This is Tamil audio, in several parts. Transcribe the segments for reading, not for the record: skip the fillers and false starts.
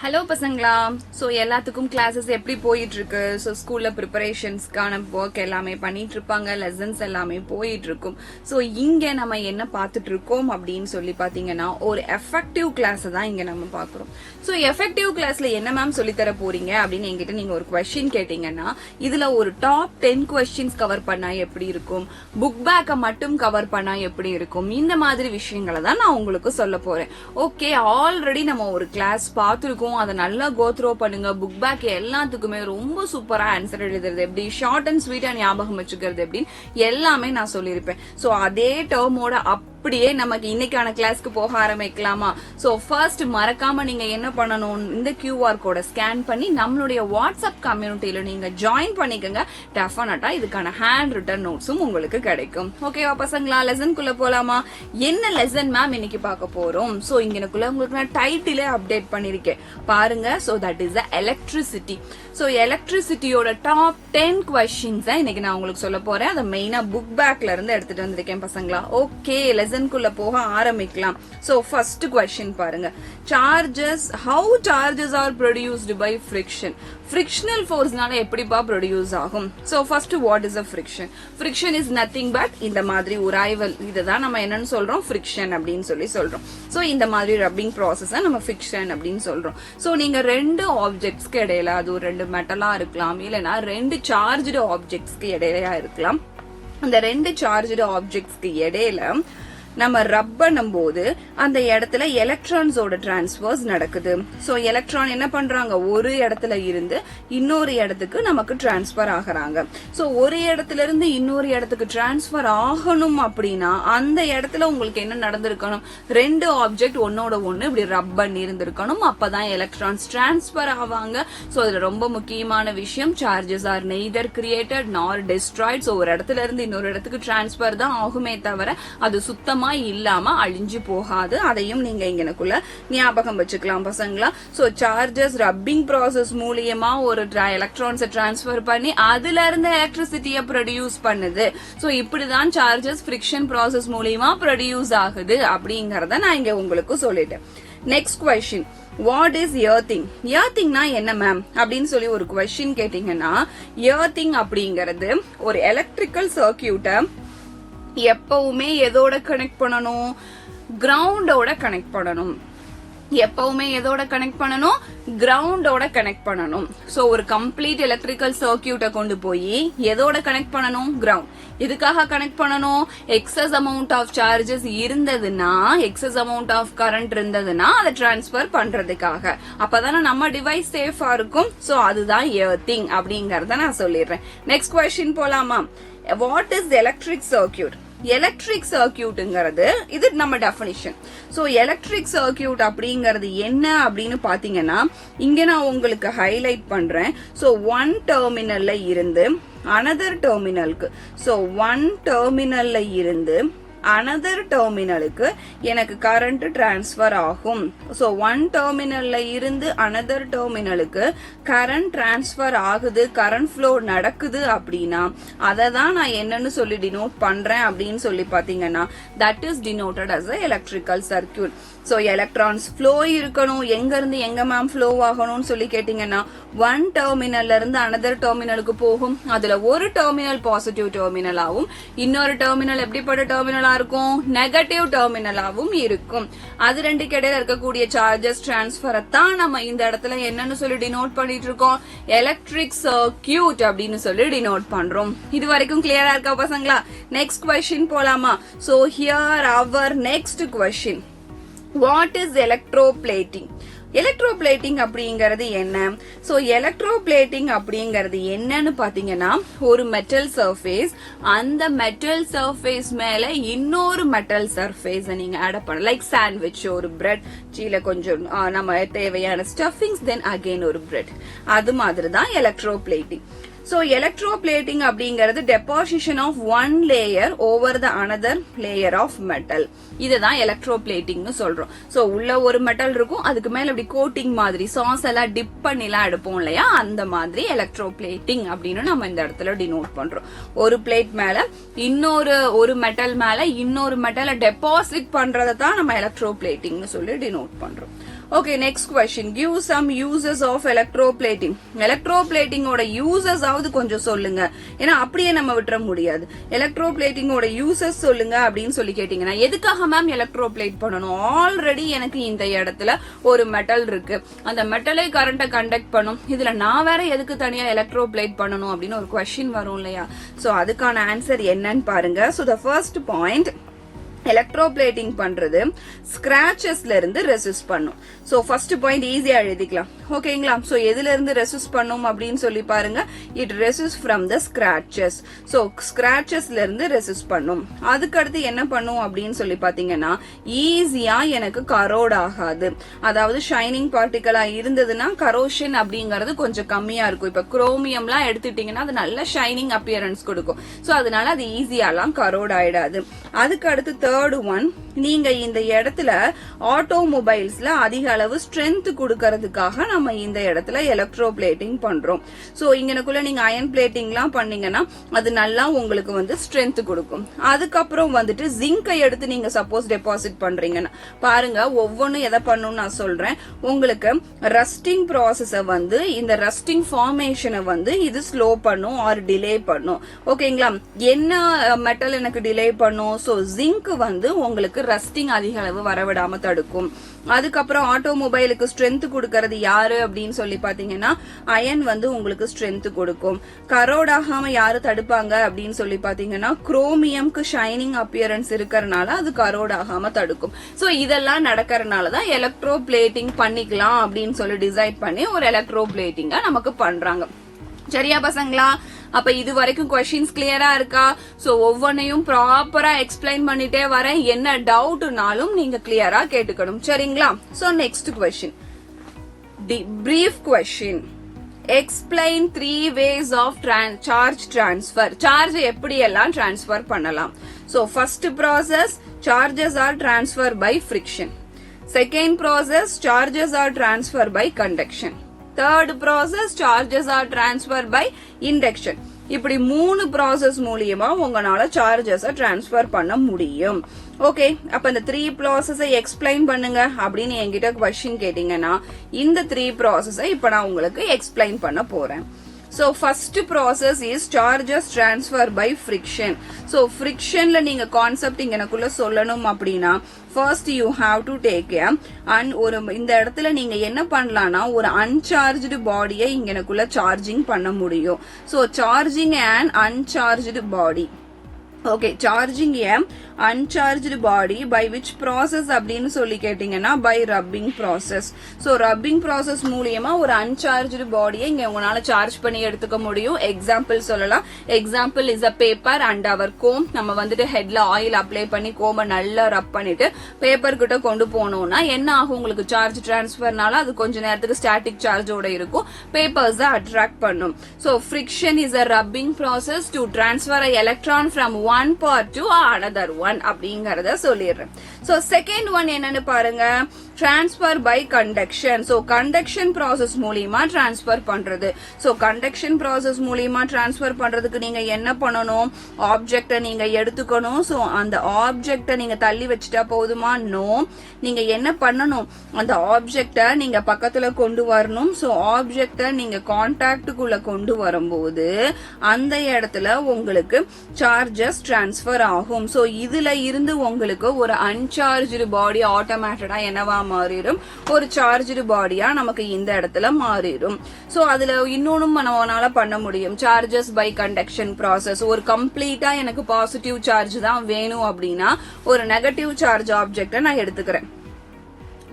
ஹலோ பசங்களா. ஸோ எல்லாத்துக்கும் கிளாஸஸ் எப்படி போயிட்டு இருக்கு? ஸோ ஸ்கூல்ல ப்ரிப்பரேஷன்ஸ்க்கான ஒர்க் எல்லாமே பண்ணிட்டு இருப்பாங்க, லெசன்ஸ் எல்லாமே போயிட்டு இருக்கும். ஸோ இங்க நம்ம என்ன பார்த்துட்டு இருக்கோம் அப்படின்னு சொல்லி பாத்தீங்கன்னா ஒரு எஃபெக்டிவ் கிளாஸ் தான் இங்க நம்ம பாக்குறோம். ஸோ எஃபெக்டிவ் கிளாஸ்ல என்ன மேம் சொல்லித்தர போறீங்க அப்படின்னு என்கிட்ட நீங்க ஒரு கொஸ்டின் கேட்டீங்கன்னா இதுல ஒரு டாப் 10 கொஸ்டின்ஸ் கவர் பண்ணா எப்படி இருக்கும், புக் பேக்கை மட்டும் கவர் பண்ணா எப்படி இருக்கும், இந்த மாதிரி விஷயங்களை தான் நான் உங்களுக்கு சொல்ல போறேன். ஓகே, ஆல்ரெடி நம்ம ஒரு கிளாஸ் பார்த்துருக்கோம், அதை நல்லா கோ த்ரோ பண்ணுங்க. புக் பேக் எல்லாத்துக்குமே ரொம்ப சூப்பரா ஆன்சர் எழுதுறது எப்படி, ஷார்ட் அண்ட் ஸ்வீட்டா ஞாபகம் வச்சுக்கிறது எப்படின்னு எல்லாமே நான் சொல்லியிருப்பேன். சோ அதே டேர்மோட அப்படியே நமக்கு இன்னைக்கான கிளாஸ்க்கு போக ஆரம்பிக்கலாமா? சோ ஃபர்ஸ்ட் மறக்காம நீங்க என்ன பண்ணணும், இந்த QR கோட ஸ்கேன் பண்ணி நம்மளுடைய வாட்ஸ்அப் கம்யூனிட்டியில நீங்க ஜாயின் பண்ணிக்கங்க. டெஃபினட்டா இதுக்கான ஹேண்ட் ரிட்டன் நோட்ஸும் உங்களுக்கு கிடைக்கும். ஓகேவா பசங்களா? லெசன்குள்ள போலாமா? என்ன லெசன் மேம் இன்னைக்கு பார்க்க போறோம்? சோ இங்கனக்குள்ள உங்களுக்கு நான் டைட்டிலே அப்டேட் பண்ணிருக்கேன் பாருங்க. So that is electricity. So எலக்ட்ரிசிட்டியோட டாப் 10 கொஸ்டின்ஸ் இன்னைக்கு நான் உங்களுக்கு சொல்ல போறேன். அதை மெயினா புக் பேக்ல இருந்து எடுத்துட்டு வந்திருக்கேன் பசங்களா. ஓகே, லெசன்குள்ள போக ஆரம்பிக்கலாம். சோ ஃபர்ஸ்ட் கொஸ்டின் பாருங்க. How charges are produced by friction? Frictional forceனால எப்படிப்பா ப்ரொடியூஸ் ஆகும்? So first what is a friction? Friction is nothing but இந்த மாதிரி உராய்வல், இதுதான் நம்ம என்னன்னு சொல்றோம், friction அப்படின்னு சொல்றோம். சோ இந்த மாதிரி ரப்பிங் ப்ராசஸ் நம்ம friction அப்படின்னு சொல்றோம். சோ நீங்க ரெண்டு ஆப்ஜெக்ட்ஸ்க்கு இடையில, அது ரெண்டு மெட்டலா இருக்கலாம், இல்லனா ரெண்டு சார்ஜ்டு ஆப்ஜெக்ட்ஸ்க்கு இடையிலயா இருக்கலாம். அந்த ரெண்டு சார்ஜ்டு ஆப்ஜெக்ட்ஸ்க்கு இடையில நம்ம ரப் பண்ணும் போது அந்த இடத்துல எலக்ட்ரான்ஸோட டிரான்ஸ்ஃபர்ஸ் நடக்குது. சோ எலக்ட்ரான் என்ன பண்றாங்க, ஒரு இடத்துல இருந்து இன்னொரு இடத்துக்கு நமக்கு டிரான்ஸ்பர் ஆகுறாங்க. சோ ஒரு இடத்துல இருந்து இன்னொரு இடத்துக்கு டிரான்ஸ்பர் ஆகணும் அப்படின்னா அந்த இடத்துல உங்களுக்கு என்ன நடந்திருக்கணும், ரெண்டு ஆப்ஜெக்ட் ஒன்னோட ஒண்ணு இப்படி ரப் பண்ணி இருந்திருக்கணும். அப்பதான் எலக்ட்ரான்ஸ் டிரான்ஸ்பர் ஆவாங்க. சோ இதுல ரொம்ப முக்கியமான விஷயம், charges are neither created nor destroyed. So ஒரு இடத்துல இருந்து இன்னொரு இடத்துக்கு டிரான்ஸ்பர் தான் ஆகுமே தவிர அது சுத்தமா இல்லாம அழிஞ்சு போகாது. அதையும் நீங்க இங்கனக்குள்ள ஞாபகம் வச்சுக்கலாம் பசங்களா. சோ சார்ஜஸ் ரப்பிங் ப்ராசஸ் மூலியமா ஒரு எலக்ட்ரான்ஸை டிரான்ஸ்பர் பண்ணி அதுல இருந்து எலக்ட்ரிசிட்டியை ப்ரொடியூஸ் பண்ணுது. சோ இப்படிதான் சார்ஜஸ் ஃபிரிக்ஷன் ப்ராசஸ் மூலியமா ப்ரொடியூஸ் ஆகுது அப்படிங்கறத நான் இங்க உங்களுக்கு சொல்லிட்டேன். Next question, what is earthing? எர்த்திங்னா என்ன மேம் அப்படின்னு சொல்லி ஒரு கொஸ்டின் கேட்டீங்கன்னா, எர்த்திங் அப்படிங்கறது ஒரு எலக்ட்ரிக்கல் சர்க்கியூட்டை எப்பவுமே எதோட கனெக்ட் பண்ணணும், கிரவுண்டோட கனெக்ட் பண்ணணும். எப்பவுமே எதோட கனெக்ட் பண்ணணும், கிரவுண்டோட கனெக்ட் பண்ணணும். சோ ஒரு கம்ப்ளீட் எலக்ட்ரிக்கல் சர்க்கியூட்டை கொண்டு போய் எதோட கனெக்ட் பண்ணணும், கிரவுண்ட். எதுக்காக கனெக்ட் பண்ணணும், எக்ஸஸ் அமௌண்ட் ஆஃப் சார்ஜஸ் இருந்ததுன்னா, எக்ஸஸ் அமௌண்ட் ஆஃப் கரண்ட் இருந்ததுன்னா அதை டிரான்ஸ்பர் பண்றதுக்காக. அப்பதானே நம்ம டிவைஸ் சேஃபா இருக்கும். சோ அதுதான் எர்த்திங் அப்படிங்கறத நான் சொல்லிடுறேன். நெக்ஸ்ட் கொஸ்டின் போலாமா? What is electric circuit? Electric சர்க்கியூட்ங்கிறது இது நம்ம டெஃபினிஷன். சோ எலக்ட்ரிக் சர்க்கியூட் அப்படிங்கறது என்ன அப்படின்னு பாத்தீங்கன்னா, இங்க நான் உங்களுக்கு ஹைலைட் பண்றேன். சோ ஒன் டெர்மினல்ல இருந்து அனதர் டெர்மினலுக்கு, சோ ஒன் டெர்மினல்ல இருந்து அனதர் டெர்மினலுக்கு எனக்கு கரண்ட் டிரான்ஸ்பர் ஆகும். சோ ஒன் டெர்மினல்ல இருந்து அனதர் டெர்மினலுக்கு கரண்ட் டிரான்ஸ்பர் ஆகுது, கரண்ட் ஃப்ளோ நடக்குது அப்படின்னா அதை தான் நான் என்னன்னு சொல்லி டினோட் பண்றேன் அப்படின்னு சொல்லி பாத்தீங்கன்னா, that is denoted as a electrical circuit. So electrons flow இருக்கணும். எங்க இருந்து எங்க மேம் ஃப்ளோ ஆகணும்னு சொல்லி கேட்டீங்கன்னா, ஒன் டெர்மினல்ல இருந்து அனதர் டெர்மினலுக்கு போகும். அதுல ஒரு டெர்மினல் பாசிட்டிவ் டெர்மினலாவும் இன்னொரு டெர்மினல் எப்படிப்பட்ட டெர்மினலா இருக்கும், நெகட்டிவ் டெர்மினலாவும் இருக்கும். அது ரெண்டுக்கு இடையில இருக்கக்கூடிய சார்ஜஸ் டிரான்ஸ்பரை தான் நம்ம இந்த இடத்துல என்னன்னு சொல்லி டினோட் பண்ணிட்டு இருக்கோம், எலக்ட்ரிக் சர்க்கியூட் அப்படின்னு சொல்லி டினோட் பண்றோம். இது வரைக்கும் கிளியரா இருக்கா பசங்களா? நெக்ஸ்ட் கொஸ்டின் போலாமா? So here our next question, what is electroplating? Electroplating அப்படிங்கறது என்ன? சோ எலக்ட்ரோபிளேட்டிங் அப்படிங்கறது என்னன்னு பாத்தீங்கன்னா, ஒரு மெட்டல் சர்ஃபேஸ், அந்த மெட்டல் சர்ஃபேஸ் மேல இன்னொரு மெட்டல் சர்ஃபேஸ் நீங்க ஆட் பண்ண, லைக் சாண்ட்விச், ஒரு பிரெட், கீழே கொஞ்சம் நம்ம தேவையான ஸ்டஃபிங்ஸ், தென் அகைன் ஒரு பிரெட். அது மாதிரி தான் எலக்ட்ரோபிளேட்டிங். So electroplating அப்படிங்கிறது deposition of one layer over the another layer of metal. இதுதான் electroplatingனு சொல்றோம். So உள்ள ஒரு மெட்டல் இருக்கும், அதுக்கு மேல அப்படி கோட்டிங் மாதிரி சாஸ் எல்லாம் டிப் பண்ணிலாம் எடுப்போம் இல்லையா, அந்த மாதிரி electroplating அப்படின்னு நம்ம இந்த இடத்துல டினோட் பண்றோம். ஒரு பிளேட் மேல ஒரு மெட்டல் மேல இன்னொரு மெட்டலை டெபாசிட் பண்றதை தான் நம்ம electroplatingனு சொல்லி டினோட் பண்றோம். Okay, next question. Give some uses of electroplating. எலக்ட்ரோபிளேட்டிங்கோட யூசஸ் ஆவது கொஞ்சம் சொல்லுங்க, ஏன்னா அப்படியே நம்ம விட்டுற முடியாது. எலக்ட்ரோபிளேட்டிங்கோட யூசஸ் சொல்லுங்க அப்படின்னு சொல்லி கேட்டீங்கன்னா, எதுக்காக மேம் எலக்ட்ரோபிளேட் பண்ணணும்? ஆல்ரெடி எனக்கு இந்த இடத்துல ஒரு மெட்டல் இருக்கு, அந்த மெட்டலே கரண்ட்டை கண்டக்ட் பண்ணும், இதுல நான் வேற எதுக்கு தனியா எலக்ட்ரோபிளேட் பண்ணணும் அப்படின்னு ஒரு கொஸ்டின் வரும் இல்லையா? சோ அதுக்கான ஆன்சர் என்னன்னு பாருங்க. So the first point, electroplating பண்றது ஸ்கிராச்சஸ்ல இருந்து ரெசிஸ்ட் பண்ணும். சோ ஃபர்ஸ்ட் பாயிண்ட் ஈஸியா எழுதிக்கலாம். ஓகேங்களா? சோ எதுல இருந்து ரெசிஸ்ட் பண்ணும் அப்படின்னு சொல்லி பாருங்க. It resist from the scratches. So ஸ்கிராச்சஸ்ல இருந்து ரெசிஸ்ட் பண்ணும். அதுக்கு அடுத்து என்ன பண்ணும் அப்படின்னு சொல்லி பாத்தீங்கன்னா, ஈஸியா எனக்கு கரோட் ஆகாது. அதாவது ஷைனிங் பார்ட்டிகளா இருந்ததுன்னா கரோஷன் அப்படிங்கறது கொஞ்சம் கம்மியா இருக்கும். இப்ப குரோமியம்லாம் எடுத்துட்டீங்கன்னா அது நல்ல ஷைனிங் அப்பியரன்ஸ் கொடுக்கும். சோ அதனால அது ஈஸியாலாம் கரோட் ஆயிடாது. அதுக்கு அடுத்து தேர்ட் ஒன், நீங்க இந்த இடத்துல ஆட்டோமொபைல்ஸ்ல அதிக அளவு ஸ்ட்ரென்த் கொடுக்கறதுக்காக நம்ம இந்த இடத்துல எலக்ட்ரோபிளேட்டிங் பண்றோம். சோ இங்கனக்குள்ள நீங்க அயன் பிளேட்டிங்லாம் பண்ணீங்கன்னா அது நல்லா உங்களுக்கு வந்து ஸ்ட்ரென்த் கொடுக்கும். அதுக்கப்புறம் வந்துட்டு ஜிங்கை எடுத்து நீங்க சப்போஸ் டெபாசிட் பண்றீங்கன்னா பாருங்க, ஒவ்வொன்னும் எதை பண்ணணும் நான் சொல்றேன். உங்களுக்கு ரஸ்டிங் ப்ராசஸ வந்து, இந்த ரஸ்டிங் ஃபார்மேஷனை வந்து இது ஸ்லோ பண்ணும் ஆர் டிலே பண்ணும். ஓகேங்களா? என்ன மெட்டல் எனக்கு டிலே பண்ணும்? சோ ஜிங்க் வந்து உங்களுக்கு ரஸ்டிங் அதிக அளவு வரவிடாம தடுக்கும். அதுக்கப்புறம் ஆட்டோமொபைலுக்கு ஸ்ட்ரென்த் கொடுக்கறது யாரு அப்படின்னு சொல்லி பாத்தீங்கன்னா, அயன் வந்து உங்களுக்கு ஸ்ட்ரென்த் கொடுக்கும். கரோட் ஆகாம யாரு தடுப்பாங்க அப்படின்னு சொல்லி பாத்தீங்கன்னா, குரோமியம்க்கு ஷைனிங் அப்பியரன்ஸ் இருக்கறனால அது கரோட் ஆகாம தடுக்கும். சோ இதெல்லாம் நடக்கறனாலதான் எலக்ட்ரோ பிளேட்டிங் பண்ணிக்கலாம் அப்படின்னு சொல்லி டிசைட் பண்ணி ஒரு எலக்ட்ரோ பிளேட்டிங்க நமக்கு பண்றாங்க. சரியா பசங்களா? அப்ப இது வரைக்கும் கொஸ்டின்ஸ் கிளியரா இருக்கா? சோ ஒவ்வொன்னையும் ப்ராப்பரா எக்ஸ்பிளைன் பண்ணிட்டே வரேன். என்ன டவுட்னாலும் நீங்க கிளியரா கேட்டுக்கணும். சரிங்களா? So next question, brief question. Explain 3 ways of charge transfer. Charge எப்படி எல்லாம் டிரான்ஸ்பர் பண்ணலாம்? So first process, charges are transfer by friction. Second process, charges are transfer by conduction. Third process, charges are transferred by induction. இப்படி 3 ப்ராசஸ் மூலியமா உங்களால சார்ஜஸ் டிரான்ஸ்பர் பண்ண முடியும். ஓகே, அப்ப இந்த 3 ப்ராசஸை எக்ஸ்பிளைன் பண்ணுங்க அப்படின்னு என்கிட்ட கொஸ்டின் கேட்டீங்கன்னா, இந்த 3 ப்ராசஸை இப்ப நான் உங்களுக்கு எக்ஸ்பிளைன் பண்ண போறேன். So first process is charges transfer by friction. So frictionல நீங்க கான்செப்ட் இங்கனக்குள்ள சொல்லணும் அப்படின்னா, first you have to take ஒரு இந்த இடத்துல நீங்க என்ன பண்ணலாம்னா, ஒரு uncharged பாடியை இங்கனக்குள்ள சார்ஜிங் பண்ண முடியும். So charging an uncharged body. Okay, charging a uncharged body by which process அப்படின்னு சொல்லி கேட்டீங்கன்னா, by rubbing process. So rubbing process மூலியமா ஒரு uncharged பாடியை இங்க உங்களால சார்ஜ் பண்ணி எடுத்துக்க முடியும். எக்ஸாம்பிள் சொல்லலாம். Example is a paper and our comb. நம்ம வந்துட்டு ஹெட்ல ஆயில் அப்ளை பண்ணி கோம்ப நல்லா ரப் பண்ணிட்டு பேப்பர் கிட்ட கொண்டு போனோம்னா என்ன ஆகும்? உங்களுக்கு சார்ஜ் டிரான்ஸ்பர்னால அது கொஞ்ச நேரத்துக்கு ஸ்டாட்டிக் சார்ஜோட இருக்கும், பேப்பர்ஸ் அட்ராக்ட் பண்ணும். So friction is a rubbing process to transfer an electron from one part to another one அப்படிங்கறத சொல்லிடுறேன். So second one என்னன்னு பாருங்க, transfer by conduction. So conduction process மூலியமா transfer பண்றது. So conduction process மூலியமா transfer பண்றதுக்கு நீங்க என்ன பண்ணணும்? ஆப்ஜெக்ட நீங்க எடுத்துக்கணும். So அந்த ஆப்ஜெக்ட நீங்க தள்ளி வச்சுட்டா போதுமா? நோ, நீங்க என்ன பண்ணணும்? அந்த ஆப்ஜெக்ட நீங்க பக்கத்துல கொண்டு வரணும். So ஆப்ஜெக்ட நீங்க கான்டாக்டுக்குள்ள கொண்டு வரும்போது அந்த இடத்துல உங்களுக்கு சார்ஜஸ் டிரான்ஸ்பர் ஆகும். சோ இதுல இருந்து உங்களுக்கு ஒரு அன்சார்ஜ்டு பாடி ஆட்டோமேட்டடா என்னவா மாறிடும்? ஒரு சார்ஜ்டு பாடியா நமக்கு இந்த இடத்துல மாறிடும். சோ அதுல இன்னொன்னும் நம்மளால பண்ண முடியும், சார்ஜஸ் பை கண்டக்ஷன் ப்ராசஸ். ஒரு கம்ப்ளீட்டா எனக்கு பாசிட்டிவ் சார்ஜ் தான் வேணும் அப்படின்னா ஒரு நெகட்டிவ் சார்ஜ் ஆப்ஜெக்ட நான் எடுத்துக்கிறேன்.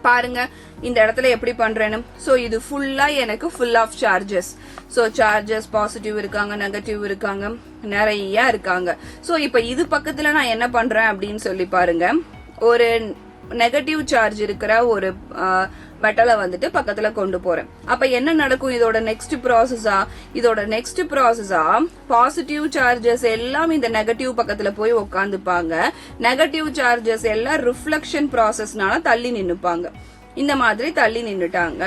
பாருங்க இந்த இடத்துல எப்படி பண்றேன்னு. சோ இது ஃபுல்லா எனக்கு full of charges. So charges positive இருக்காங்க, நெகட்டிவ் இருக்காங்க, நிறைய இருக்காங்க. சோ இப்ப இது பக்கத்துல நான் என்ன பண்றேன் அப்படின்னு சொல்லி பாருங்க, ஒரு நெகட்டிவ் சார்ஜ் இருக்கிற ஒரு மெட்டலை வந்துட்டு பக்கத்துல கொண்டு போறேன். அப்ப என்ன நடக்கும்? இதோட நெக்ஸ்ட் ப்ராசஸா பாசிட்டிவ் சார்ஜஸ் எல்லாம் இந்த நெகட்டிவ் பக்கத்துல போய் உட்காந்துப்பாங்க. நெகட்டிவ் சார்ஜஸ் எல்லாம் ரிஃப்ளெக்ஷன் ப்ராசஸ்னால தள்ளி நின்னுப்பாங்க. இந்த மாதிரி தள்ளி நின்னுட்டாங்க.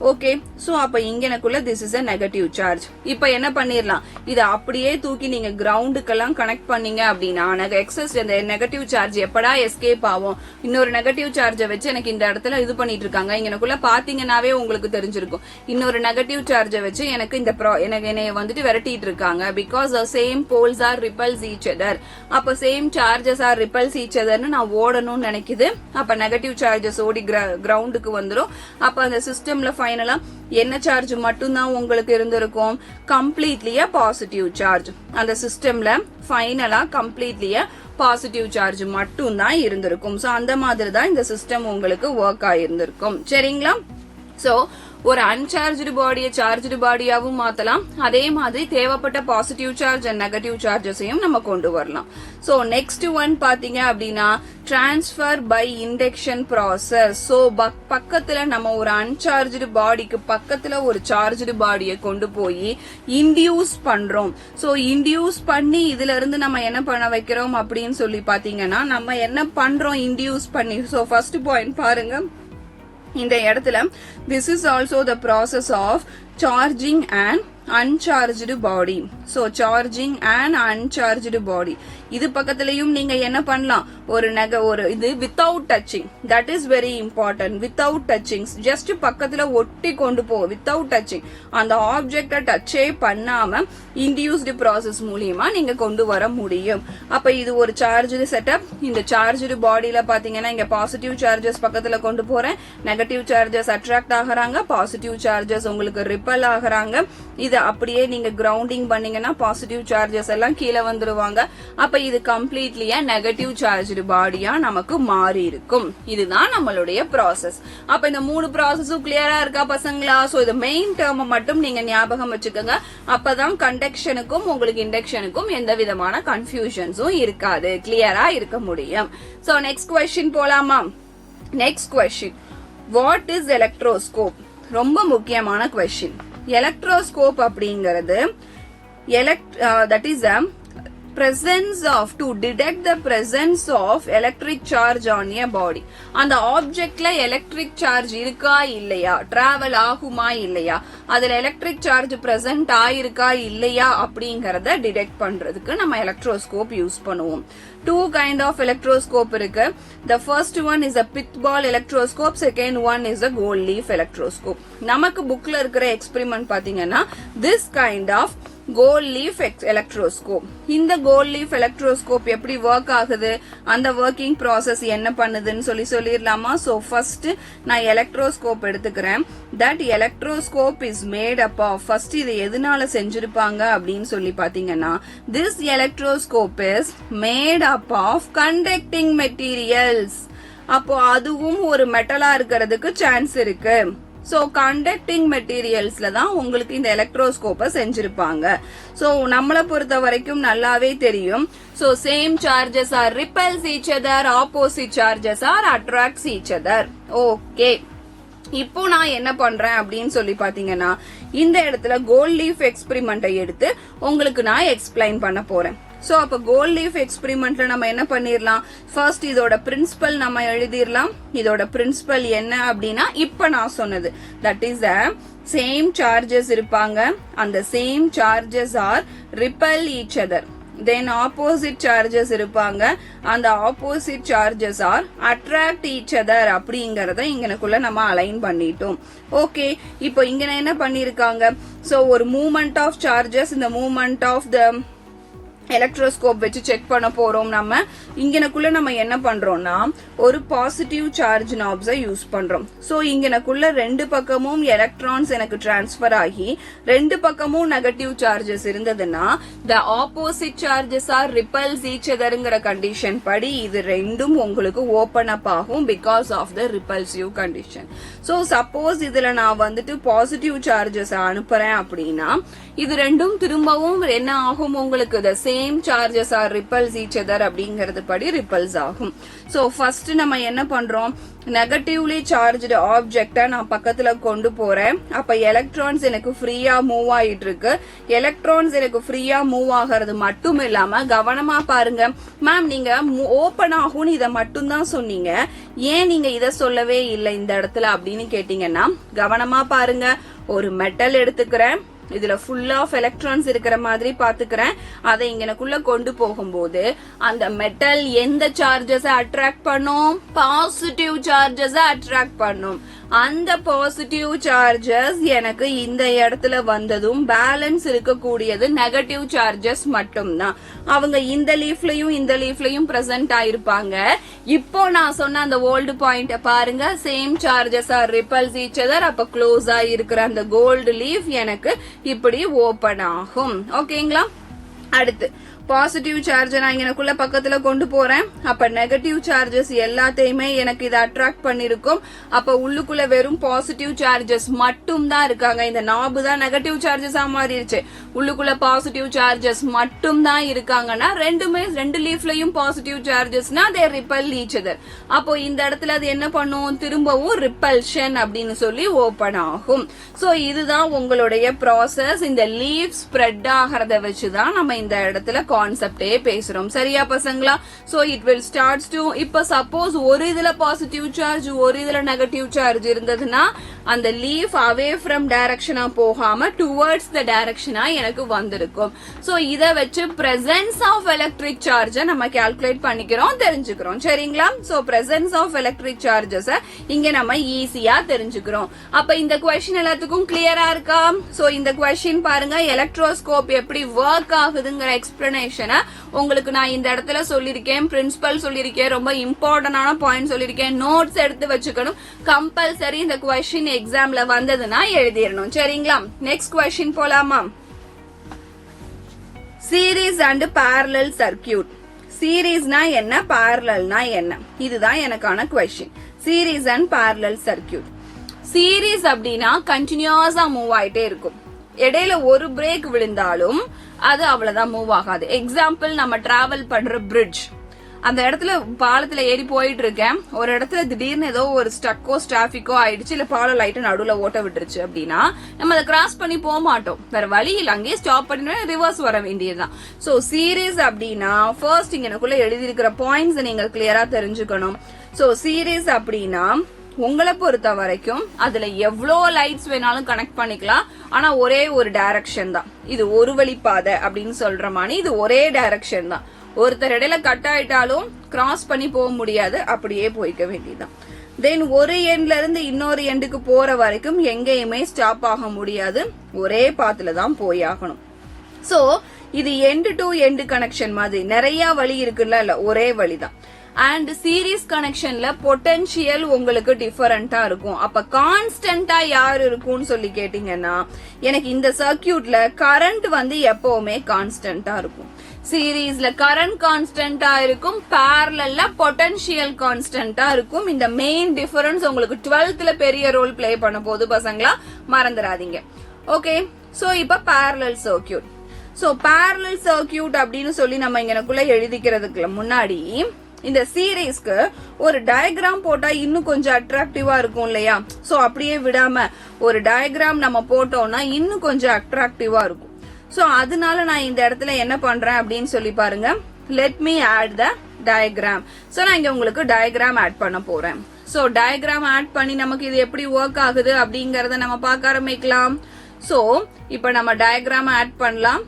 ஓகே சோ அப்ப இங்க எனக்குள்ள this is a negative charge. இப்ப என்ன பண்ணிரலாம், இத அப்படியே தூக்கி நீங்க கிரவுண்டுக்கெல்லாம் கனெக்ட் பண்ணீங்க அப்படின்னா எக்ஸஸ் இந்த நெகட்டிவ் சார்ஜ் எப்படா எஸ்கேப் ஆகும், இன்னொரு நெகட்டிவ் சார்ஜை வச்சு எனக்கு இந்த இடத்துல இது பண்ணிட்டு இருக்காங்க. இங்கனக்குள்ள பாத்தீங்கன்னாவே உங்களுக்கு தெரிஞ்சிருக்கும், இன்னொரு நெகட்டிவ் சார்ஜை வச்சு எனக்கு இந்த என்னைய வந்துட்டு விரட்டிட்டு இருக்காங்க. Because the same poles are repels each other. அப்ப same charges are repels each otherன்னு நான் ஓடணும்னு நினைக்குது. அப்ப நெகட்டிவ் சார்ஜஸ் ஓடி கிரவுண்டுக்கு வந்துரும். அப்ப அந்த சிஸ்டம்ல ஃபைனலா என்ன சார்ஜ் மட்டும் தான் உங்களுக்கு இருந்திருக்கும், கம்ப்ளீட்லி பாசிட்டிவ் சார்ஜ். அந்த சிஸ்டம்ல ஃபைனலா கம்ப்ளீட்லி பாசிட்டிவ் சார்ஜ் மட்டும் தான் இருந்திருக்கும். சோ அந்த மாதிரி தான் இந்த சிஸ்டம் உங்களுக்கு ஒர்க் ஆயிருந்திருக்கும். சரிங்களா? சோ ஒரு அன்சார்ஜ்டு பாடியை சார்ஜ்டு பாடியாவும் மாத்தலாம். அதே மாதிரி தேவைப்பட்ட பாசிட்டிவ் சார்ஜ் அண்ட் நெகட்டிவ் சார்ஜஸையும் நம்ம கொண்டு வரலாம். சோ நெக்ஸ்ட் ஒன் பாத்தீங்க அப்படின்னா transfer by induction process. So பக்கத்துல நம்ம ஒரு அன்சார்ஜ்டு பாடிக்கு பக்கத்துல ஒரு சார்ஜ்டு பாடியை கொண்டு போய் இன்டியூஸ் பண்றோம். சோ இன்டியூஸ் பண்ணி இதுல இருந்து நம்ம என்ன பண்ண வைக்கிறோம் அப்படின்னு சொல்லி பாத்தீங்கன்னா நம்ம என்ன பண்றோம் இன்டியூஸ் பண்ணி. சோ ஃபர்ஸ்ட் பாயிண்ட் பாருங்க, இந்த இடத்துல this is also the process of charging an uncharged body. So charging an uncharged body. இது பக்கத்துலயும் நீங்க என்ன பண்ணலாம், ஒரு இது without touching, that is very important. without touching, just பக்கத்துல ஒட்டி கொண்டு போ, without touching, அந்த ஆப்ஜெக்ட டச்சே பண்ணாம இன்டியூஸ்டு ப்ராசஸ் மூலியமா நீங்க கொண்டு வர முடியும். அப்ப இது ஒரு சார்ஜ்டு செட்டப். இந்த சார்ஜ்டு பாடியில பாத்தீங்கன்னா இங்க பாசிட்டிவ் சார்ஜஸ் பக்கத்துல கொண்டு போறேன், நெகட்டிவ் சார்ஜஸ் அட்ராக்ட் ஆகுறாங்க, பாசிட்டிவ் சார்ஜஸ் உங்களுக்கு ரிப்பல் ஆகுறாங்க. இது அப்படியே நீங்க கிரவுண்டிங் பண்ணீங்கன்னா பாசிட்டிவ் சார்ஜஸ் எல்லாம் கீழே வந்துருவாங்க. அப்ப இது கம்ப்ளீட்லி நெகட்டிவ் சார்ஜ்டு பாடியா நமக்கு மாறி இருக்கும். இதுதான் நம்மளுடைய ப்ராசஸ். அப்ப இந்த 3 ப்ராசஸும் கிளியரா இருக்கா பசங்களா? சோ இது மெயின் டேர்ம் மட்டும் நீங்க ஞாபகம் வச்சுக்கோங்க. அப்பதான் கண்டக்ஷனுக்கும் உங்களுக்கு இண்டக்ஷனுக்கும் எந்த விதமான கன்ஃபியூஷன்ஸும் இருக்காது, கிளியரா இருக்க முடியும். சோ நெக்ஸ்ட் கொஸ்டின் போலாமா? Next question, what is electroscope? ரொம்ப முக்கியமான கொஸ்டின். எலக்ட்ரோஸ்கோப் அப்படிங்கிறது that is a presence of, to detect the presence of electric charge on a body. அந்த ஆப்ஜெக்ட்ல எலக்ட்ரிக் சார்ஜ் இருக்கா இல்லையா, டிராவல் ஆகுமா இல்லையா, அதுல எலக்ட்ரிக் சார்ஜ் பிரசன்ட் ஆயிருக்கா இல்லையா அப்படிங்கறத டிடெக்ட் பண்றதுக்கு நம்ம எலக்ட்ரோஸ்கோப் யூஸ் பண்ணுவோம். 2 kind of electroscope இருக்கு. The first one is a pith ball electroscope, second one is a gold leaf electroscope. நமக்கு புக்ல இருக்கிற எக்ஸ்பெரிமெண்ட் பாத்தீங்கன்னா this kind of gold leaf electroscope. இந்த gold leaf electroscope எப்படி ஒர்க் ஆகுது, அந்த ஒர்க்கிங் ப்ராசஸ் என்ன பண்ணுதுன்னு சொல்லிடலாமா? சோ ஃபர்ஸ்ட் நான் எலக்ட்ரோஸ்கோப் எடுத்துக்கிறேன். that electroscope is made up of, first இது எதனால செஞ்சிருப்பாங்க அப்படின்னு சொல்லி பாத்தீங்கன்னா this electroscope is made up of conducting materials. அப்போ அதுவும் ஒரு மெட்டலா இருக்கிறதுக்கு சான்ஸ் இருக்கு. சோ கண்டக்டிங் மெட்டீரியல்ஸ்ல தான் உங்களுக்கு இந்த எலக்ட்ரோஸ்கோப்பை செஞ்சிருப்பாங்க. சோ நம்மளை பொறுத்த வரைக்கும் நல்லாவே தெரியும். So same charges are repels each other, opposite charges are attracts each other. Okay, இப்போ நான் என்ன பண்றேன் அப்படின்னு சொல்லி பாத்தீங்கன்னா இந்த இடத்துல கோல்ட் லீஃப் எக்ஸ்பெரிமெண்ட்டை எடுத்து உங்களுக்கு நான் எக்ஸ்பிளைன் பண்ண போறேன். சோ அப்ப கோல்ட் லீஃப் எக்ஸ்பெரிமெண்ட்ல நம்ம என்ன பண்ணிரலாம், ஃபர்ஸ்ட் இதோட பிரின்சிபல் நம்ம எழுதிரலாம். இதோட பிரின்சிபல் என்ன அப்படின்னா இப்ப நான் சொன்னது, தட் இஸ் சேம் சார்ஜஸ் இருப்பாங்க, அந்த same charges are repel each other. Then opposite charges இருப்பாங்க, அந்த opposite charges are attract each other அப்படிங்கறத இங்கனக்குள்ள நம்ம அலைன் பண்ணிட்டோம். ஓகே, இப்போ இங்க என்ன பண்ணிருக்காங்க, சோ ஒரு மூவ்மெண்ட் ஆஃப் சார்ஜஸ், இந்த மூவ்மெண்ட் ஆஃப் த எலக்ட்ரோஸ்கோப் வச்சு செக் பண்ண போறோம். நம்ம இங்கனக்குள்ள நம்ம என்ன பண்றோம்னா ஒரு பாசிட்டிவ் சார்ஜ் நாப்ஸை யூஸ் பண்றோம். சோ இங்கனக்குள்ள 2 பக்கமும் எலக்ட்ரான்ஸ் எனக்கு டிரான்ஸ்பர் ஆகி 2 பக்கமும் நெகட்டிவ் சார்ஜஸ் இருந்ததுன்னா the opposite charges are repels each otherங்கிற கண்டிஷன் படி இது ரெண்டும் உங்களுக்கு ஓபன் அப் ஆகும் because of the repulsive condition. So suppose இதுல நான் வந்துட்டு பாசிட்டிவ் சார்ஜஸ் அனுப்புறேன் அப்படின்னா இது ரெண்டும் திரும்பவும் என்ன ஆகும், உங்களுக்கு the same same charges are repels each other அப்படிங்கிறது படி ரிப்பல்ஸ் ஆகும். சோ ஃபர்ஸ்ட் நம்ம என்ன பண்றோம், நெகட்டிவ்லி சார்ஜ்டு ஆப்ஜெக்ட நான் பக்கத்துல கொண்டு போறேன். அப்ப எலக்ட்ரான்ஸ் எனக்கு ஃப்ரீயா மூவ் ஆயிட்டு இருக்கு. எலக்ட்ரான்ஸ் எனக்கு ஃப்ரீயா மூவ் ஆகிறது மட்டும் இல்லாம கவனமா பாருங்க மேம், நீங்க ஓபன் ஆகும் இத மட்டும் தான் சொன்னீங்க, ஏன் நீங்க இத சொல்லவே இல்லை இந்த இடத்துல அப்படின்னு கேட்டீங்கன்னா, கவனமா பாருங்க. ஒரு மெட்டல் எடுத்துக்கிறேன், இதுல ஃபுல் ஆஃப் எலக்ட்ரான்ஸ் இருக்கிற மாதிரி பாத்துக்கிறேன். அதை இங்கனக்குள்ள கொண்டு போகும்போது அந்த மெட்டல் எந்த சார்ஜஸ் அட்ராக்ட் பண்ணும், பாசிட்டிவ் சார்ஜஸ் அட்ராக்ட் பண்ணும். அந்த பாசிட்டிவ் சார்ஜஸ் எனக்கு இந்த இடத்துல வந்ததும் பேலன்ஸ் இருக்கக்கூடியது நெகட்டிவ் சார்ஜஸ் மட்டும்தான். அவங்க இந்த லீஃப்லயும் பிரசன்ட் ஆயிருப்பாங்க. இப்போ நான் சொன்ன அந்த ஓல்டு பாயிண்ட் பாருங்க, same charges are repels each other. அப்ப க்ளோஸ் ஆயிருக்கிற அந்த கோல்டு லீஃப் எனக்கு இப்படி ஓபன் ஆகும். ஓகேங்களா? அடுத்து பாசிட்டிவ் சார்ஜ் நான் எனக்குள்ள பக்கத்துல கொண்டு போறேன். அப்ப நெகட்டிவ் சார்ஜஸ் எல்லாத்தையுமே எனக்கு இதை அட்ராக்ட் பண்ணிருக்கும். அப்ப உள்ளுக்குள்ள வெறும் பாசிட்டிவ் சார்ஜஸ் மட்டும் தான் இருக்காங்க. இந்த நாபு தான் நெகட்டிவ் சார்ஜஸா மாறிடுச்சு. உள்ளுக்குள்ள பாசிட்டிவ் சார்ஜஸ் மட்டும் தான் இருக்காங்கன்னா ரெண்டு லீஃப்லயும் பாசிட்டிவ் சார்ஜஸ்னா தே ரிப்பல் ஈச் அதர். அப்போ இந்த இடத்துல அது என்ன பண்ணும், திரும்பவும் ரிப்பல்ஷன் அப்படின்னு சொல்லி ஓபன் ஆகும். சோ இதுதான் உங்களுடைய ப்ராசஸ். இந்த லீஃப் ஸ்ப்ரெட் ஆகிறத வச்சுதான் நம்ம இந்த இடத்துல கான்செப்டே பேசுறோம். சரியா பசங்களா? So it will starts to, இப்ப சப்போஸ் ஒரு இதுல பாசிட்டிவ் சார்ஜ் ஒரு இதுல நெகட்டிவ் சார்ஜ் இருந்ததுன்னா அந்த லீஃப் அவே ஃப்ரம் டைரக்ஷனா போகாம டுவர்ட்ஸ் த டைரக்ஷனா எனக்கு வந்திருக்கும். சோ இத வச்சு பிரசன்ஸ் ஆஃப் எலக்ட்ரிக் சார்ஜ் நம்ம கால்குலேட் பண்ணிக்கிறோம், தெரிஞ்சுக்கிறோம். சரிங்களா? So presence of electric charges இங்க நம்ம ஈஸியா தெரிஞ்சுக்கிறோம். அப்ப இந்த क्वेश्चन எல்லாத்துக்கும் கிளியரா இருக்கா? சோ இந்த क्वेश्चन பாருங்க, எலக்ட்ரோஸ்கோப் எப்படி ஒர்க் ஆகுதுங்கிற எக்ஸ்பிளனேஷன் உங்களுக்கு நான் இந்த இடத்துல சொல்லிருக்கேன், பிரின்சிபல் சொல்லிருக்கேன், ரொம்ப இம்பார்ட்டன்டான பாயிண்ட் சொல்லிருக்கேன். நோட்ஸ் எடுத்து வச்சுக்கணும். கம்பல்சரி இந்த क्वेश्चन எக்ஸாம்ல வந்ததுன்னா எழுதிடணும். சரிங்களா? நெக்ஸ்ட் क्वेश्चन போலாமா? Series and parallel circuit. சீரீஸ்னா என்ன, parallelனா என்ன, இதுதான் எனக்கான question. Series and parallel circuit. Series அப்படின்னா கண்டினியூஸா மூவ் ஆயிட்டே இருக்கும். இடையில ஒரு பிரேக் விழுந்தாலும் அது அவ்வளவுதான் மூவ் ஆகாது. எக்ஸாம்பிள், நம்ம டிராவல் பண்ற பிரிட்ஜ், அந்த இடத்துல பாலத்துல ஏறி போயிட்டு இருக்கேன், ஒரு இடத்துல திடீர்னு ஏதோ ஒரு ஸ்டக்கோ டிராபிக்கோ ஆயிடுச்சு, இல்ல பாலம் லைட்டா நடுவுல ஓட்ட விட்டுருச்சு அப்படின்னா நம்ம அதை கிராஸ் பண்ணி போக மாட்டோம். வேற வழி இல்ல, அங்கேயே ஸ்டாப் பண்ணி ரிவர்ஸ் வர வேண்டியதுதான். சோ சீரீஸ் அப்படின்னா ஃபர்ஸ்ட் இங்கனக்குள்ள எழுதி இருக்கிற பாயிண்ட்ஸ் நீங்க கிளியரா தெரிஞ்சுக்கணும். சோ சீரீஸ் அப்படின்னா உங்களை பொறுத்த வரைக்கும் அதுல எவ்வளவு லைட்ஸ் வேணாலும் கனெக்ட் பண்ணிக்கலாம், ஆனா ஒரே ஒரு டைரக்ஷன் தான். இது ஒரு வழி பாதை அப்படின்னு சொல்ற மாதிரி இது ஒரே டைரக்ஷன் தான். ஒருத்தர் இடையில கட் ஆயிட்டாலும் கிராஸ் பண்ணி போக முடியாது, அப்படியே போய்க்க வேண்டியதுதான். தென் ஒரு எண்ட்ல இருந்து இன்னொரு எண்டுக்கு போற வரைக்கும் எங்கேயுமே ஸ்டாப் ஆக முடியாது, ஒரே பாத்துல தான் போய் ஆகணும். சோ இது எண்டு டு எண்டு கனெக்ஷன் மாதிரி நிறைய வழி இருக்குல்ல, இல்ல ஒரே வழிதான். அண்ட் சீரீஸ் கனெக்ஷன்ல பொட்டன்ஷியல் உங்களுக்கு டிஃபரெண்டா இருக்கும். அப்ப கான்ஸ்டன்டா யார் இருக்கும்னு சொல்லி கேட்டீங்கன்னா, எனக்கு இந்த சர்க்கியூட்ல கரண்ட் வந்து எப்பவுமே கான்ஸ்டன்டா இருக்கும். சீரீஸ்ல கரண்ட் கான்ஸ்டன்டா இருக்கும், parallelல பொட்டன்ஷியல் கான்ஸ்டன்டா இருக்கும். இந்த மெயின் டிஃபரன்ஸ் உங்களுக்கு 12th பெரிய ரோல் பிளே பண்ண போது பசங்களா, மறந்துடாதீங்க. ஓகே, சோ இப்ப parallel circuit. So parallel circuit அப்படின்னு சொல்லி நம்ம இங்கனக்குள்ள எழுதிக்கிறதுக்கு முன்னாடி இந்த சீரீஸ்க்கு ஒரு டயக்ராம் போட்டா இன்னும் கொஞ்சம் அட்ராக்டிவா இருக்கும் இல்லையா? சோ அப்படியே விடாம ஒரு டயக்ராம் நம்ம போட்டோம்னா இன்னும் கொஞ்சம் அட்ராக்டிவா இருக்கும். சோ அதனால நான் இந்த இடத்துல என்ன பண்றேன் அப்படின்னு சொல்லி பாருங்க, let me add the diagram. So நான் இங்க உங்களுக்கு டயக்ராம் ஆட் பண்ண போறேன். சோ டயக்ராம் ஆட் பண்ணி நமக்கு இது எப்படி ஒர்க் ஆகுது அப்படிங்கறத நம்ம பார்க்க ஆரம்பிக்கலாம். சோ இப்ப நம்ம டயக்ராம் ஆட் பண்ணலாம்.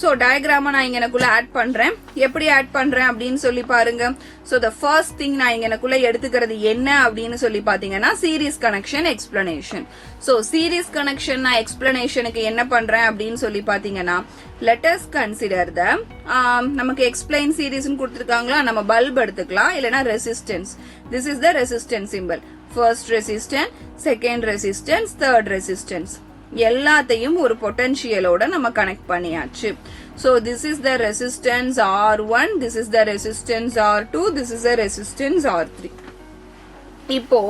சோ டயக்ராம நான் இங்கனக்குள்ள ஆட் பண்றேன். எப்படி ஆட் பண்றேன் அப்படின்னு சொல்லி பாருங்க. சோ த ஃபர்ஸ்ட் திங் நான் இங்கனக்குள்ள எடுத்துக்கிறது என்ன அப்படின்னு சொல்லி பாத்தீங்கன்னா, series connection explanation. So series connection நான் எக்ஸ்பிளனேஷனுக்கு என்ன பண்றேன் அப்படின்னு சொல்லி பாத்தீங்கன்னா, let us consider the நமக்கு எக்ஸ்பிளைன் சீரீஸ்னு கொடுத்திருக்காங்களா, நம்ம பல்ப் எடுத்துக்கலாம், இல்லனா resistance. this is the resistance symbol. first resistance, second resistance, third resistance எல்லாத்தையும் ஒரு பொட்டன்ஷியலோட நம்ம கனெக்ட் பண்ணியாச்சு. So this is the resistance R1, this is the resistance R2, this is the resistance R3. இப்போ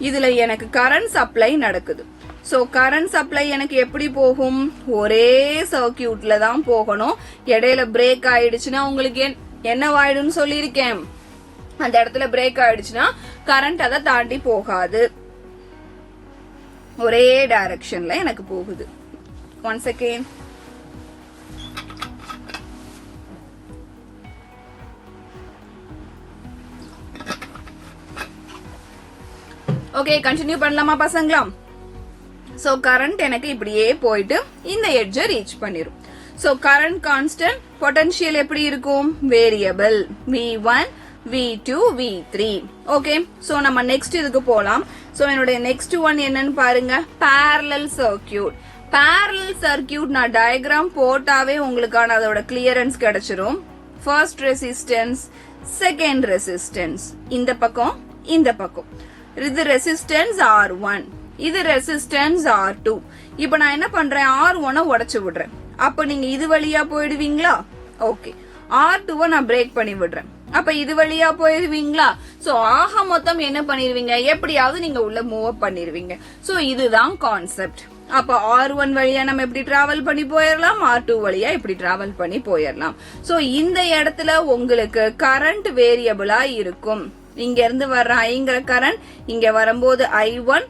இதுல எனக்கு கரண்ட் சப்ளை நடக்குது. சோ கரண்ட் சப்ளை எனக்கு எப்படி போகும், ஒரே சர்க்கியூட்ல தான் போகணும். இடையில பிரேக் ஆயிடுச்சுன்னா உங்களுக்கு என்னவாயிடும் சொல்லியிருக்கேன், அந்த இடத்துல பிரேக் ஆயிடுச்சுன்னா கரண்ட் அதை தாண்டி போகாது, ஒரே டைரக்ஷன்ல எனக்கு போகுது. One second. ஓகே, கண்டினியூ பண்ணலாமா பசங்களா? சோ கரண்ட் எனக்கு இப்படியே போயிட்டு இந்த எட்ஜை ரீச் பண்ணிரும். சோ கரண்ட் கான்ஸ்டன்ட், பொட்டன்ஷியல் எப்படி இருக்கும், variable V1 V2 V3. Okay, so நம்ம நெக்ஸ்ட் இதுக்கு போலாம். சோ என்னுடைய நெக்ஸ்ட் ஒன் என்னன்னு பாருங்க, parallel circuit. parallel circuit நான் டயக்ராம் போட்டாவே உங்களுக்கான அதோட கிளியரன்ஸ் கிடைச்சிரும். ஃபர்ஸ்ட் ரெசிஸ்டன்ஸ், செகண்ட் ரெசிஸ்டன்ஸ், இந்த பக்கம் இந்த பக்கம். இது ரெசிஸ்டன்ஸ் R1, இது ரெசிஸ்டன்ஸ் R2. இப்ப நான் என்ன பண்றேன், R1 உடைச்சு விடுறேன். அப்ப நீங்க இது வழியா போயிடுவீங்களா? ஓகே, R2 நான் பிரேக் பண்ணி விடுறேன். அப்ப இது வழியா போயிடுவீங்களா? சோ ஆக மொத்தம் என்ன பண்ணிருவீங்க, எப்படியாவது நீங்க உள்ள மூவ் பண்ணிருவீங்க. சோ இதுதான் கான்செப்ட். அப்ப R1 வழியா நம்ம எப்படி டிராவல் பண்ணி போயிடலாம், R2 வழியா இப்படி டிராவல் பண்ணி போயிடலாம். சோ இந்த இடத்துல உங்களுக்கு கரண்ட் வேரியபிளா இருக்கும். இங்க இருந்து வர்ற ஐங்கிற கரண்ட் இங்க வரும்போது I1,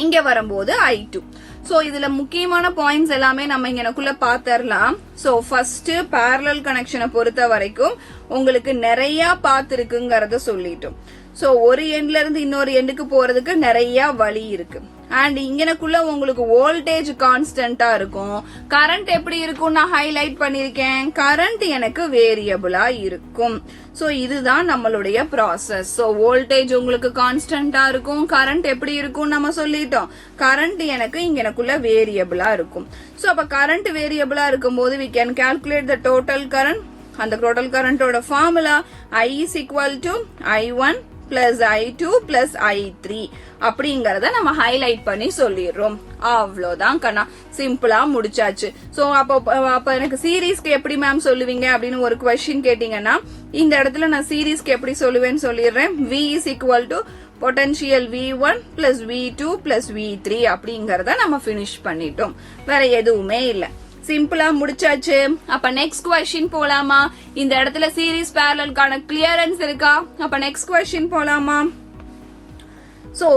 இங்க வரும்போது I2. சோ இதுல முக்கியமான பாயிண்ட்ஸ் எல்லாமே நம்ம இங்கனக்குள்ள பாத்தரலாம். சோ ஃபர்ஸ்ட் parallel கனெக்ஷனை பொறுத்த வரைக்கும் உங்களுக்கு நிறைய பாத் இருக்குங்கறத சொல்லிட்டோம். சோ ஒரு எண்ட்ல இருந்து இன்னொரு எண்டுக்கு போறதுக்கு நிறைய வழி இருக்கு. அண்ட் இங்கனக்குள்ள உங்களுக்கு வோல்டேஜ் கான்ஸ்டன்டா இருக்கும். கரண்ட் எப்படி இருக்கும் நான் ஹைலைட் பண்ணிருக்கேன், கரண்ட் எனக்கு வேரியபிளா இருக்கும். சோ இதுதான் நம்மளுடைய ப்ராசஸ். சோ வோல்டேஜ் உங்களுக்கு கான்ஸ்டன்டா இருக்கும், கரண்ட் எப்படி இருக்கும் நம்ம சொல்லிட்டோம், கரண்ட் எனக்கு இங்கனக்குள்ள வேரியபிளா இருக்கும். சோ அப்ப கரண்ட் வேரியபிளா இருக்கும் போது we can calculate the total current. அந்த டோட்டல் கரண்டோட formula I is equal to I1 plus I2 plus I3 அப்படிங்கறத நம்ம ஹைலைட் பண்ணி சொல்லிடுறோம். அவ்வளவுதான் கண்ணா, சிம்பிளா முடிச்சாச்சு. சோ அப்ப எனக்கு சீரீஸ்க்கு எப்படி மேம் சொல்லுவீங்க அப்படின்னு ஒரு क्वेश्चन கேட்டீங்கன்னா, இந்த இடத்துல நான் சீரீஸ்க்கு எப்படி சொல்லுவேன்னு சொல்லிடுறேன். V is equal to potential V1 plus V2 plus V3 அப்படிங்கறத நம்ம பினிஷ் பண்ணிட்டோம். வேற எதுவுமே இல்ல, சிம்பிளா முடிச்சாச்சு. அப்ப நெக்ஸ்ட் क्वेश्चन போலாமா? இந்த இடத்துல சீரிஸ் பேரலல்கான கிளியரன்ஸ் இருக்கா? அப்ப நெக்ஸ்ட் क्वेश्चन போலாமா? சோ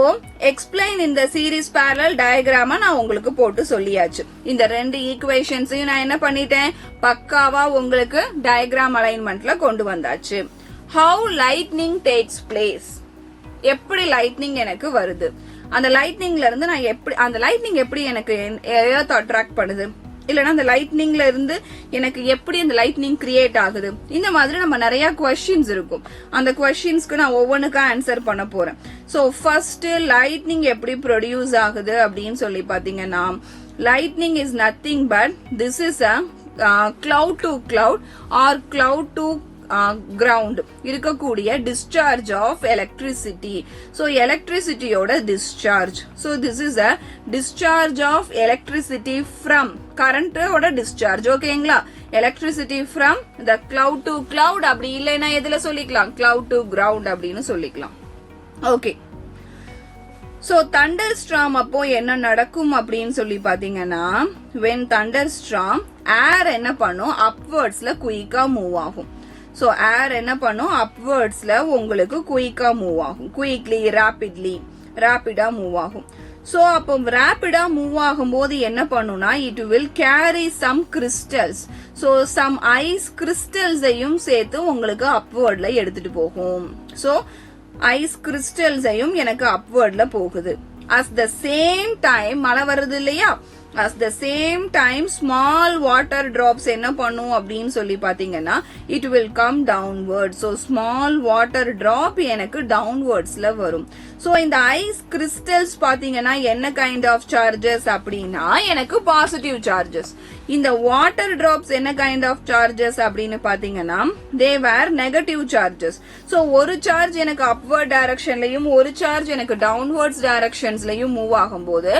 எக்ஸ்பிளைன் இந்த சீரிஸ் பேரலல் டயக்ராம நான் உங்களுக்கு போட்டு சொல்லியாச்சு. இந்த ரெண்டு ஈக்குவேஷன்ஸையும் நான் என்ன பண்ணிட்டேன், பக்காவா உங்களுக்கு டயக்ராம் அலைன்மெண்ட்ல கொண்டு வந்தாச்சு. ஹவு லைட்னிங் டேக்ஸ் பிளேஸ், எப்படி லைட்னிங் எனக்கு வருது, அந்த லைட்னிங்ல இருந்து நான் எப்படி, அந்த லைட்னிங் எப்படி எனக்கு எர்த் அட்ராக்ட் பண்ணுது, இல்லனா அந்த லைட்னிங்ல இருந்து எனக்கு எப்படி அந்த லைட்னிங் கிரியேட் ஆகுது, இந்த மாதிரி நம்ம நிறைய क्वेश्चंस இருக்கும். அந்த क्वेश्चंसக்கு நான் ஒவ்வொன்றுக்கா ஆன்சர் பண்ண போறேன். சோ ஃபர்ஸ்ட் லைட்னிங் எப்படி ப்ரொடியூஸ் ஆகுது அப்படின்னு சொல்லி பாத்தீங்கன்னா, lightning is nothing but this is a cloud to cloud or cloud to ground இருக்கக்கூடிய டிஸ்சார்ஜ் ஆஃப் எலக்ட்ரிசிட்டி. சோ எலக்ட்ரிசிட்டியோட discharge. So this is a discharge of electricity from கரண்டோட டிஸ்சார்ஜ். ஓகேங்களா, electricity from the cloud to cloud, அப்படி இல்லைன்னா எதுல சொல்லிக்கலாம், கிளவுட் டு கிரவுண்ட் அப்படின்னு சொல்லிக்கலாம். ஓகே, சோ தண்டர் ஸ்ட்ராம் அப்போ என்ன நடக்கும் அப்படின்னு சொல்லி பாத்தீங்கன்னா, when thunderstorm ஏர் என்ன பண்ணும், அப்வர்ட்ஸ்ல குயிக்கா மூவ் ஆகும். சோ ஏர் என்ன பண்ணும், அப்வர்ட்ஸ்ல உங்களுக்கு குயிக்கா மூவ் ஆகும், குயிக்லி ரேபிடா மூவ் ஆகும். சோ அப்போ ரேபிடா மூவ் ஆகும் போது என்ன பண்ணும்னா, it will carry some crystals. So some ice கிறிஸ்டல்ஸையும் சேர்த்து உங்களுக்கு அப்வர்ட்ல எடுத்துட்டு போகும். சோ ஐஸ் கிறிஸ்டல்ஸையும் எனக்கு அப்வர்ட்ல போகுது. அட் த சேம் டைம் மழை வருது இல்லையா, at the same time small water drops என்ன பண்ணும் அப்படின்னு சொல்லி பாத்தீங்கன்னா, it will come downwards. so small water drop எனக்கு downwardsல வரும். so இந்த ஐஸ் கிறிஸ்டல்ஸ் பாத்தீங்கன்னா என்ன கைண்ட் ஆஃப் சார்ஜஸ் அப்படின்னா, எனக்கு பாசிட்டிவ் சார்ஜஸ். இந்த வாட்டர் டிராப்ஸ் என்ன கைண்ட் ஆஃப் சார்ஜஸ் அப்படின்னு பாத்தீங்கன்னா, they were negative charges. so ஒரு சார்ஜ் எனக்கு அப்வர்ட் டைரக்ஷன்லயும் ஒரு சார்ஜ் எனக்கு டவுன்வர்ட்ஸ் டைரக்ஷன்ஸ்லயும் மூவ் ஆகும்போது,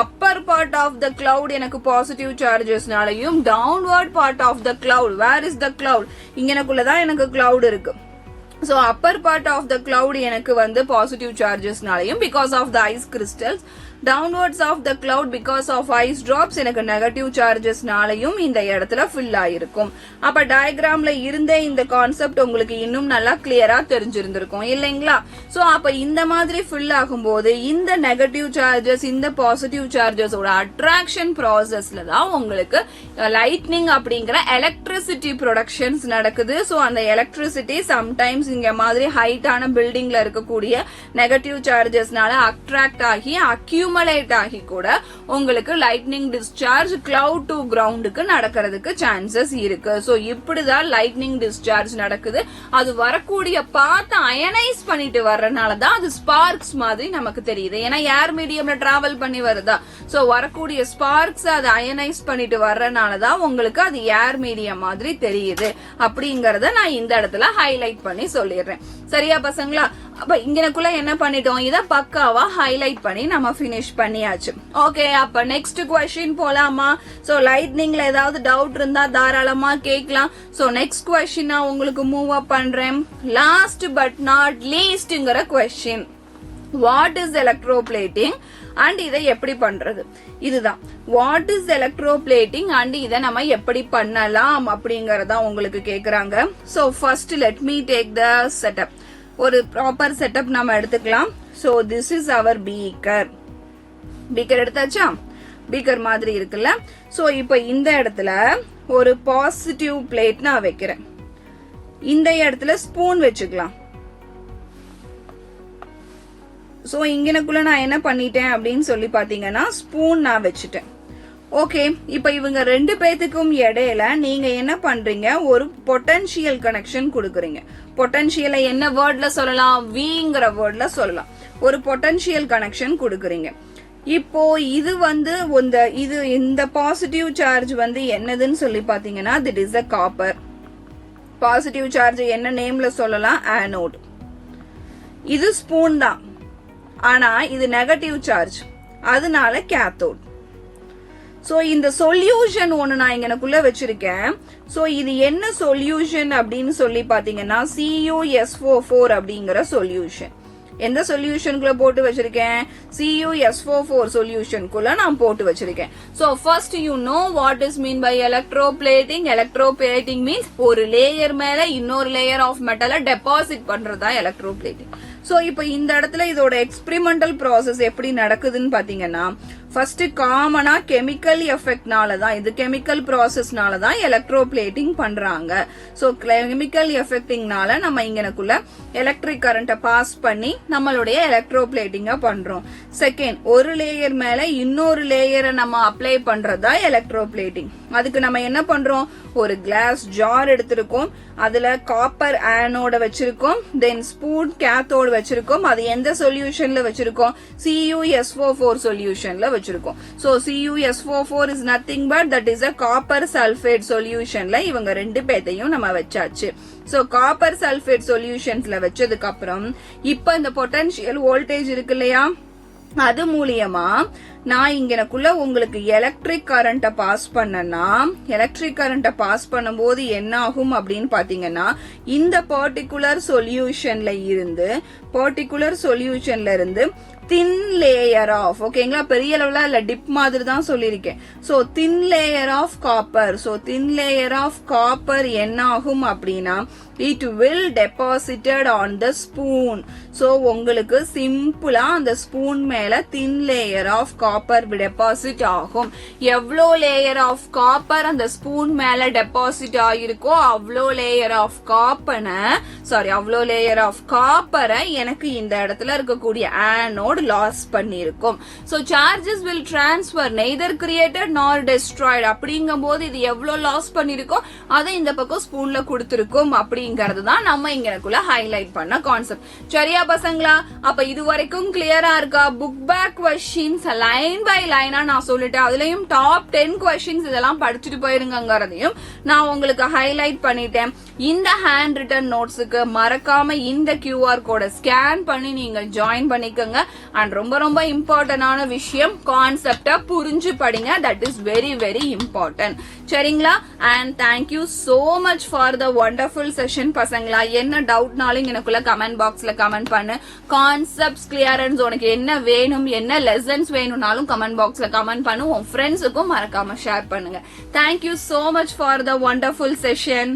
upper part of the cloud எனக்கு பாசிட்டிவ் சார்ஜஸ்னாலையும், downward part of the cloud, where is the cloud, இங்கனக்குள்ளதான் எனக்கு cloud இருக்கு. So upper part of the cloud எனக்கு வந்து positive chargesனாலையும் because of the ice crystals, downwards of the cloud because of ice drops எனக்கு negative chargesனாலையும் இந்த இடத்துல fill ஆயிருக்கும். அப்ப டயக்ராம்ல இருந்த இந்த கான்செப்ட் உங்களுக்கு இன்னும் நல்லா கிளியரா தெரிஞ்சிருந்திருக்கும் இல்லைங்களா? சோ அப்ப இந்த மாதிரி fill ஆகும்போது இந்த நெகட்டிவ் சார்ஜஸ் இந்த பாசிட்டிவ் சார்ஜஸோட அட்ராக்ஷன் ப்ராசஸ்ல தான் உங்களுக்கு லைட்னிங் அப்படிங்கிற எலக்ட்ரிசிட்டி ப்ரொடக்ஷன்ஸ் நடக்குது. சோ அந்த எலக்ட்ரிசிட்டி சம்டைம்ஸ் இங்க மாதிரி ஹைட்டான பில்டிங்ல இருக்கக்கூடிய நெகட்டிவ் சார்ஜஸ்னால அட்ராக்ட் ஆகி அக்யூமுலேட் ஆகி கூட உங்களுக்கு லைட்னிங் டிஸ்சார்ஜ் கிளவுட் டு கிரவுண்டுக்கு நடக்கிறதுக்கு சான்சஸ் இருக்கு. சோ இப்படிதான் லைட்னிங் டிஸ்சார்ஜ் நடக்குது. அது வரக்கூடிய பாத் அயனைஸ் பண்ணிட்டு வர்றதுனாலதான் அது ஸ்பார்க்ஸ் மாதிரி நமக்கு தெரியுது. ஏன்னா ஏர் மீடியம்ல டிராவல் பண்ணி வருதா, சோ வரக்கூடிய ஸ்பார்க்ஸ் அது அயனைஸ் பண்ணிட்டு வர்றதுனாலதான் உங்களுக்கு அது ஏர் மீடியம் மாதிரி தெரியுது. அப்படிங்கறத நான் இந்த இடத்துல ஹைலைட் பண்ணி சொல்லிடுறேன். சரியா பசங்களா? அப்ப இங்கனக்குள்ள என்ன பண்ணிட்டோம், இத பக்காவா ஹைலைட் பண்ணி நம்ம பினிஷ் பண்ணியாச்சு. ஓகே, அப்ப நெக்ஸ்ட் क्वेश्चन போலாமா? சோ லைட்னிங்ல ஏதாவது டவுட் இருந்தா தாராளமா கேட்கலாம். சோ நெக்ஸ்ட் क्वेश्चन நான் உங்களுக்கு மூவ் அப் பண்றேன். லாஸ்ட் பட் நாட் லீஸ்ட்ங்கற question, what is electroplating and இதை எப்படி பண்றது? இதுதான் வாட் இஸ் எலக்ட்ரோபிளேட்டிங் அண்ட் இதை நம்ம எப்படி பண்ணலாம் அப்படிங்கறத உங்களுக்கு கேக்குறாங்க. So first let me take the setup. ஒரு ப்ராப்பர் செட்டப் நம்ம எடுத்துக்கலாம். So this is our beaker. Beaker எடுத்தாச்சா? பீக்கர் மாதிரி இருக்குல்ல. சோ இப்ப இந்த இடத்துல ஒரு பாசிட்டிவ் பிளேட் நான் வைக்கிறேன். இந்த இடத்துல ஸ்பூன் வச்சுக்கலாம். சோ இங்கனக்குள்ள நான் என்ன பண்ணிட்டேன் அப்படின்னு சொல்லி பாத்தீங்கன்னா ஸ்பூன் நான் வச்சுட்டேன். ஓகே, இப்ப இவங்க ரெண்டு பேத்துக்கும் இடையில நீங்க என்ன பண்றீங்க, ஒரு பொட்டன்ஷியல் கனெக்ஷன் கொடுக்குறீங்க. பொட்டன்ஷியலை என்ன வேர்ட்ல சொல்லலாம், விங்கிற வேர்ட்ல சொல்லலாம். ஒரு பொட்டன்ஷியல் கனெக்ஷன் கொடுக்குறீங்க. இப்போ இது வந்து இந்த பாசிட்டிவ் சார்ஜ் வந்து என்னதுன்னு சொல்லி பாத்தீங்கன்னா this is a copper. Positive charge என்ன நேம்ல சொல்லலாம், ஆனோட். இது ஸ்பூன் தான், ஆனா இது நெகட்டிவ் சார்ஜ், அதனால கேத்தோட். சோ இந்த சொல்யூஷன் ஒன்னு நான் இங்கனக்குள்ள வச்சிருக்கேன். சோ இது என்ன சொல்யூஷன் அப்படின்னு சொல்லி பாத்தீங்கன்னா CuSO4 அப்படிங்கிற சொல்யூஷன். எந்த சொல்யூஷனுக்குள்ள போட்டு வச்சிருக்கேன், CuSO4 சொல்யூஷனுக்குள்ள நான் போட்டு வச்சிருக்கேன். So first you know what is mean by electroplating. Electroplating means ஒரு லேயர் மேல இன்னொரு லேயர் ஆஃப் மெட்டலை டெபாசிட் பண்றதா எலக்ட்ரோபிளேட்டிங். சோ இப்ப இந்த இடத்துல இதோட எக்ஸ்பெரிமெண்டல் ப்ராசஸ் எப்படி நடக்குதுன்னு பாத்தீங்கன்னா, ஃபர்ஸ்ட் காமனா கெமிக்கல் எஃபெக்ட்னாலதான், இது கெமிக்கல் ப்ராசஸ்னாலதான் எலக்ட்ரோபிளேட்டிங் பண்றாங்க. சோ கெமிக்கல் எஃபெக்டிங்னால நம்ம இங்கனக்குள்ள எலக்ட்ரிக் கரண்ட பாஸ் பண்ணி நம்மளுடைய எலக்ட்ரோபிளேட்டிங்க பண்றோம். செகண்ட், ஒரு லேயர் மேல இன்னொரு லேயரை நம்ம அப்ளை பண்றதா எலக்ட்ரோபிளேட்டிங். அதுக்கு நம்ம என்ன பண்றோம், ஒரு கிளாஸ் ஜார் எடுத்திருக்கோம், அதுல காப்பர் ஆனோட வச்சிருக்கோம், தென் ஸ்பூன் கேத்தோடு வச்சிருக்கோம். அது எந்த சொல்யூஷன்ல வச்சிருக்கோம், CuSO4 சொல்யூஷன்ல வச்சிருக்கோம். So CuSO4 is nothing but that is a copper sulfate சொல்யூஷன்ல இவங்க ரெண்டு பேத்தையும் நம்ம வச்சாச்சு. சோ காப்பர் சல்பேட் சொல்யூஷன்ஸ்ல வச்சதுக்கு அப்புறம் இப்ப இந்த பொட்டன்ஷியல் வோல்டேஜ் இருக்கு இல்லையா, அது மூலியமா நான் இங்கனக்குள்ள உங்களுக்கு எலக்ட்ரிக் கரண்ட பாஸ் பண்ணனா, எலக்ட்ரிக் கரண்ட பாஸ் பண்ணும்போது என்ன ஆகும் அப்படின்னு பாத்தீங்கன்னா, இந்த பர்டிகுலர் சொல்யூஷன்ல இருந்து தின் லேயர் ஆஃப், ஓகேங்களா, பெரிய லெவலா இல்ல, டிப் மாதிரி தான் சொல்லியிருக்கேன். So thin layer of copper. So thin layer of copper என்ன ஆகும் அப்படின்னா, it will deposited on the spoon. So உங்களுக்கு சிம்பிளா அந்த ஸ்பூன் மேல thin layer of copper deposit ஆகும். எவ்வளோ லேயர் ஆஃப் காப்பர் அந்த ஸ்பூன் மேல டெபாசிட் ஆகிருக்கோ அவ்வளோ லேயர் ஆஃப் காப்பரை எனக்கு இந்த இடத்துல இருக்கக்கூடிய ஆனோட் லாஸ் பண்ணிருக்கும். So charges will transfer neither created nor destroyed. அப்படிங்கும் போது இது எவ்வளவு லாஸ் பண்ணிருக்கோம் அதை இந்த பக்கம் ஸ்பூன்ல கொடுத்திருக்கும். அப்படிங்கறது தான் நம்ம இங்கக்குள்ள ஹைலைட் பண்ண கான்செப்ட். சரியா பசங்களா? அப்ப இது வரைக்கும் கிளியரா இருக்கா? Book back questions line by லைனா நான் சொல்லிட்டேன். அதுலயும் டாப் 10 கொஸ்டின்ஸ் இதெல்லாம் படிச்சுட்டு போயிருங்கிறதையும் நான் உங்களுக்கு ஹைலைட் பண்ணிட்டேன். இந்த ஹேண்ட் ரிட்டன் நோட்ஸுக்கு மறக்காம இந்த QR கோடை ஸ்கேன் பண்ணி நீங்க ஜாயின் பண்ணிக்கோங்க. அண்ட் ரொம்ப ரொம்ப இம்பார்ட்டன்டான விஷயம், கான்செப்டை புரிஞ்சு படிங்க. That is very very important. சரிங்களா? And thank you so much for the wonderful session பசங்களா. என்ன டவுட்னாலும் எனக்குள்ள கமெண்ட் பாக்ஸ்ல கமெண்ட் பண்ணு. கான்செப்ட்ஸ் கிளியரன்ஸ் உனக்கு என்ன வேணும், என்ன லெசன்ஸ் வேணும்னாலும் கமெண்ட் பாக்ஸ்ல கமெண்ட் பண்ணு. உன் ஃப்ரெண்ட்ஸுக்கும் மறக்காம ஷேர் பண்ணுங்க. Thank you so much for the wonderful session.